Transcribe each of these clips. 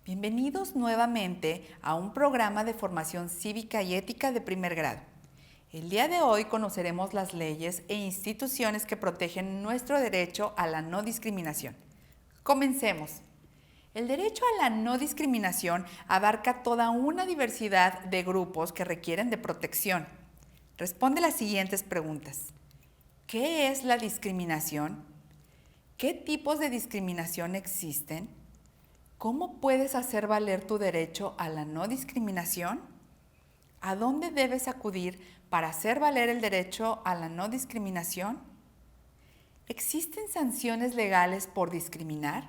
Bienvenidos nuevamente a un programa de formación cívica y ética de primer grado. El día de hoy conoceremos las leyes e instituciones que protegen nuestro derecho a la no discriminación. Comencemos. El derecho a la no discriminación abarca toda una diversidad de grupos que requieren de protección. Responde las siguientes preguntas. ¿Qué es la discriminación? ¿Qué tipos de discriminación existen? ¿Cómo puedes hacer valer tu derecho a la no discriminación? ¿A dónde debes acudir para hacer valer el derecho a la no discriminación? ¿Existen sanciones legales por discriminar?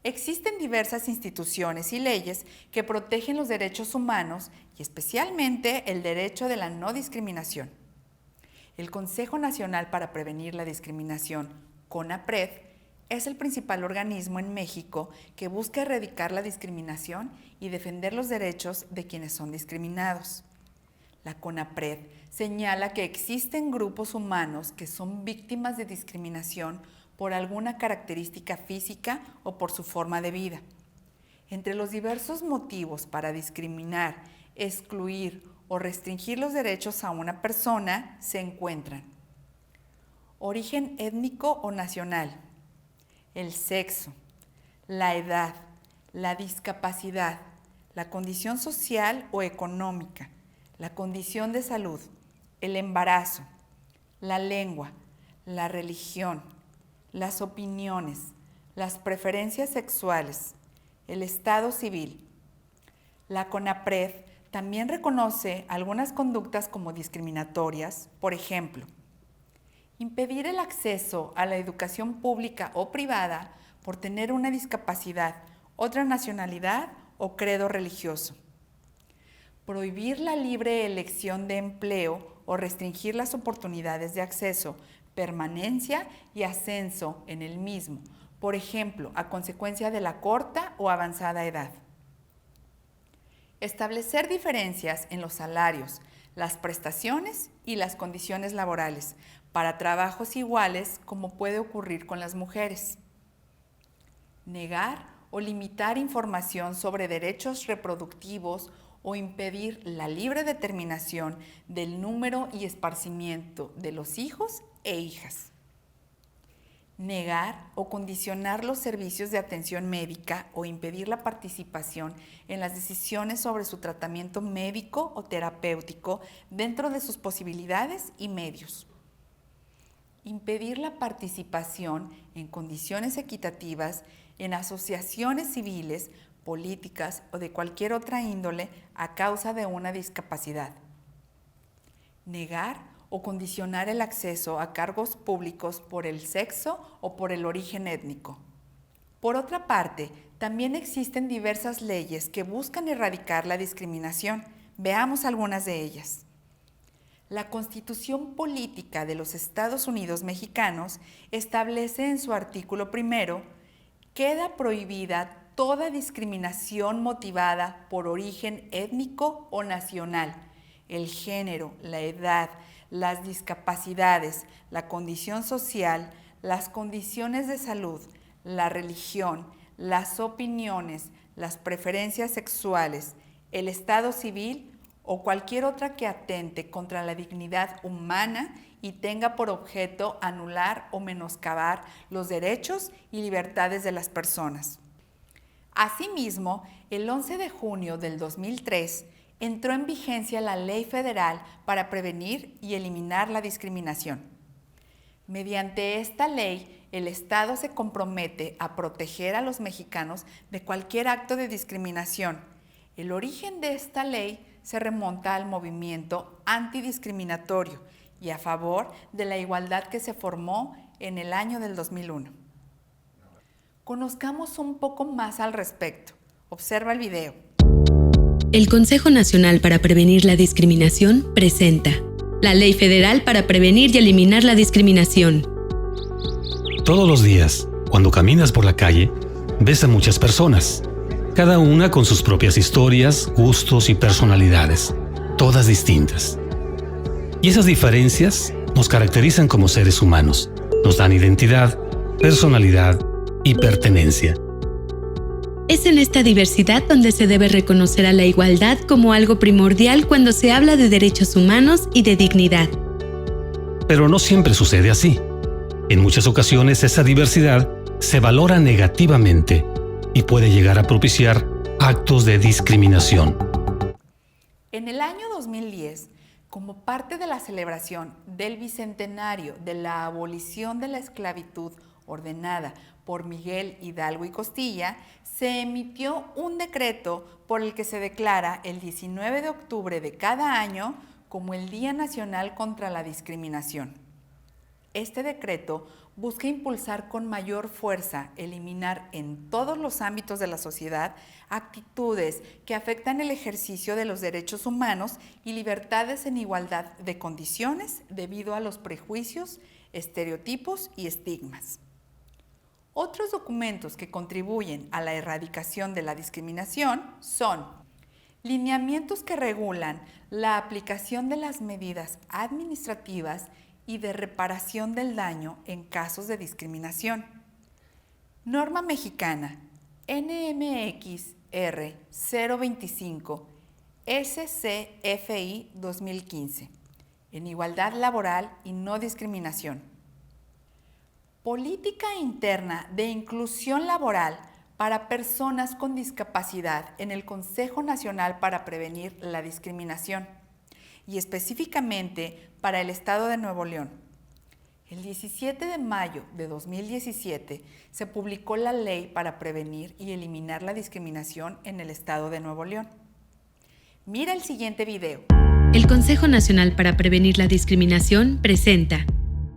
Existen diversas instituciones y leyes que protegen los derechos humanos y especialmente el derecho de la no discriminación. El Consejo Nacional para Prevenir la Discriminación, CONAPRED, es el principal organismo en México que busca erradicar la discriminación y defender los derechos de quienes son discriminados. La CONAPRED señala que existen grupos humanos que son víctimas de discriminación por alguna característica física o por su forma de vida. Entre los diversos motivos para discriminar, excluir o restringir los derechos a una persona se encuentran origen étnico o nacional, el sexo, la edad, la discapacidad, la condición social o económica, la condición de salud, el embarazo, la lengua, la religión, las opiniones, las preferencias sexuales, el estado civil. La CONAPRED también reconoce algunas conductas como discriminatorias, por ejemplo, impedir el acceso a la educación pública o privada por tener una discapacidad, otra nacionalidad o credo religioso. Prohibir la libre elección de empleo o restringir las oportunidades de acceso, permanencia y ascenso en el mismo, por ejemplo, a consecuencia de la corta o avanzada edad. Establecer diferencias en los salarios, las prestaciones y las condiciones laborales para trabajos iguales como puede ocurrir con las mujeres. Negar o limitar información sobre derechos reproductivos o impedir la libre determinación del número y esparcimiento de los hijos e hijas. Negar o condicionar los servicios de atención médica o impedir la participación en las decisiones sobre su tratamiento médico o terapéutico dentro de sus posibilidades y medios. Impedir la participación en condiciones equitativas en asociaciones civiles, políticas o de cualquier otra índole a causa de una discapacidad. Negar o condicionar el acceso a cargos públicos por el sexo o por el origen étnico. Por otra parte, también existen diversas leyes que buscan erradicar la discriminación. Veamos algunas de ellas. La Constitución Política de los Estados Unidos Mexicanos establece en su artículo 1: queda prohibida toda discriminación motivada por origen étnico o nacional, el género, la edad, las discapacidades, la condición social, las condiciones de salud, la religión, las opiniones, las preferencias sexuales, el estado civil o cualquier otra que atente contra la dignidad humana y tenga por objeto anular o menoscabar los derechos y libertades de las personas. Asimismo, el 11 de junio del 2003 entró en vigencia la Ley Federal para prevenir y eliminar la discriminación. Mediante esta ley, el Estado se compromete a proteger a los mexicanos de cualquier acto de discriminación. El origen de esta ley se remonta al movimiento antidiscriminatorio y a favor de la igualdad que se formó en el año del 2001. Conozcamos un poco más al respecto. Observa el video. El Consejo Nacional para Prevenir la Discriminación presenta la Ley Federal para Prevenir y Eliminar la Discriminación. Todos los días, cuando caminas por la calle, ves a muchas personas, cada una con sus propias historias, gustos y personalidades, todas distintas. Y esas diferencias nos caracterizan como seres humanos, nos dan identidad, personalidad y pertenencia. Es en esta diversidad donde se debe reconocer a la igualdad como algo primordial cuando se habla de derechos humanos y de dignidad. Pero no siempre sucede así. En muchas ocasiones esa diversidad se valora negativamente y puede llegar a propiciar actos de discriminación. En el año 2010, como parte de la celebración del bicentenario de la abolición de la esclavitud ordenada por Miguel Hidalgo y Costilla, se emitió un decreto por el que se declara el 19 de octubre de cada año como el Día Nacional contra la Discriminación. Este decreto busca impulsar con mayor fuerza, eliminar en todos los ámbitos de la sociedad actitudes que afectan el ejercicio de los derechos humanos y libertades en igualdad de condiciones debido a los prejuicios, estereotipos y estigmas. Otros documentos que contribuyen a la erradicación de la discriminación son lineamientos que regulan la aplicación de las medidas administrativas y de reparación del daño en casos de discriminación. Norma mexicana NMXR 025 SCFI 2015 en igualdad laboral y no discriminación. Política interna de inclusión laboral para personas con discapacidad en el Consejo Nacional para Prevenir la Discriminación y específicamente para el Estado de Nuevo León. El 17 de mayo de 2017 se publicó la Ley para Prevenir y Eliminar la Discriminación en el Estado de Nuevo León. Mira el siguiente video. El Consejo Nacional para Prevenir la Discriminación presenta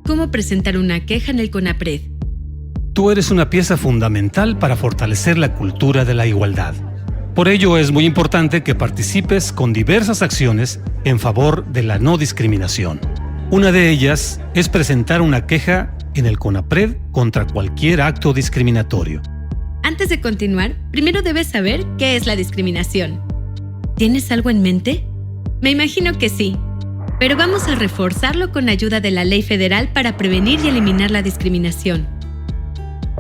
¿Cómo presentar una queja en el CONAPRED? Tú eres una pieza fundamental para fortalecer la cultura de la igualdad. Por ello es muy importante que participes con diversas acciones en favor de la no discriminación. Una de ellas es presentar una queja en el CONAPRED contra cualquier acto discriminatorio. Antes de continuar, primero debes saber qué es la discriminación. ¿Tienes algo en mente? Me imagino que sí, pero vamos a reforzarlo con ayuda de la Ley Federal para Prevenir y Eliminar la Discriminación.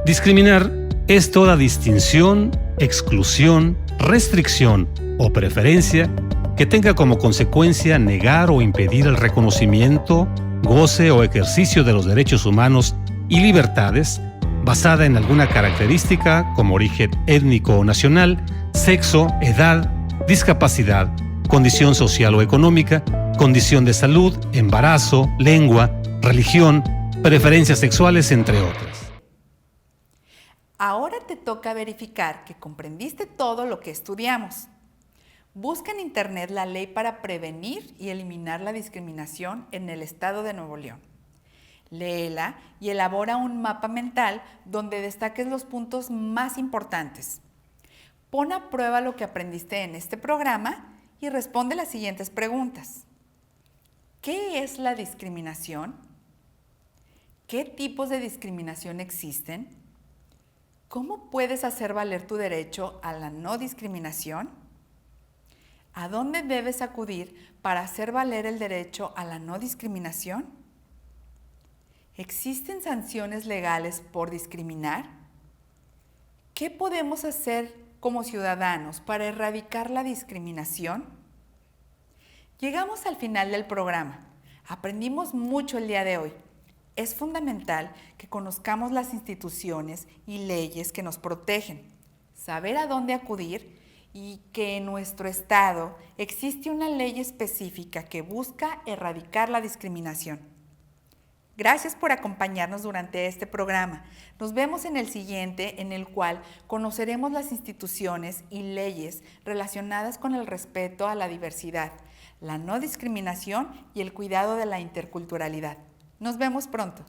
Discriminar es toda distinción, exclusión, restricción o preferencia que tenga como consecuencia negar o impedir el reconocimiento, goce o ejercicio de los derechos humanos y libertades basada en alguna característica como origen étnico o nacional, sexo, edad, discapacidad, condición social o económica, condición de salud, embarazo, lengua, religión, preferencias sexuales, entre otras. Ahora te toca verificar que comprendiste todo lo que estudiamos. Busca en internet la Ley para Prevenir y Eliminar la Discriminación en el Estado de Nuevo León. Léela y elabora un mapa mental donde destaques los puntos más importantes. Pon a prueba lo que aprendiste en este programa y responde las siguientes preguntas. ¿Qué es la discriminación? ¿Qué tipos de discriminación existen? ¿Cómo puedes hacer valer tu derecho a la no discriminación? ¿A dónde debes acudir para hacer valer el derecho a la no discriminación? ¿Existen sanciones legales por discriminar? ¿Qué podemos hacer como ciudadanos para erradicar la discriminación? Llegamos al final del programa. Aprendimos mucho el día de hoy. Es fundamental que conozcamos las instituciones y leyes que nos protegen, saber a dónde acudir y que en nuestro estado existe una ley específica que busca erradicar la discriminación. Gracias por acompañarnos durante este programa. Nos vemos en el siguiente, en el cual conoceremos las instituciones y leyes relacionadas con el respeto a la diversidad, la no discriminación y el cuidado de la interculturalidad. Nos vemos pronto.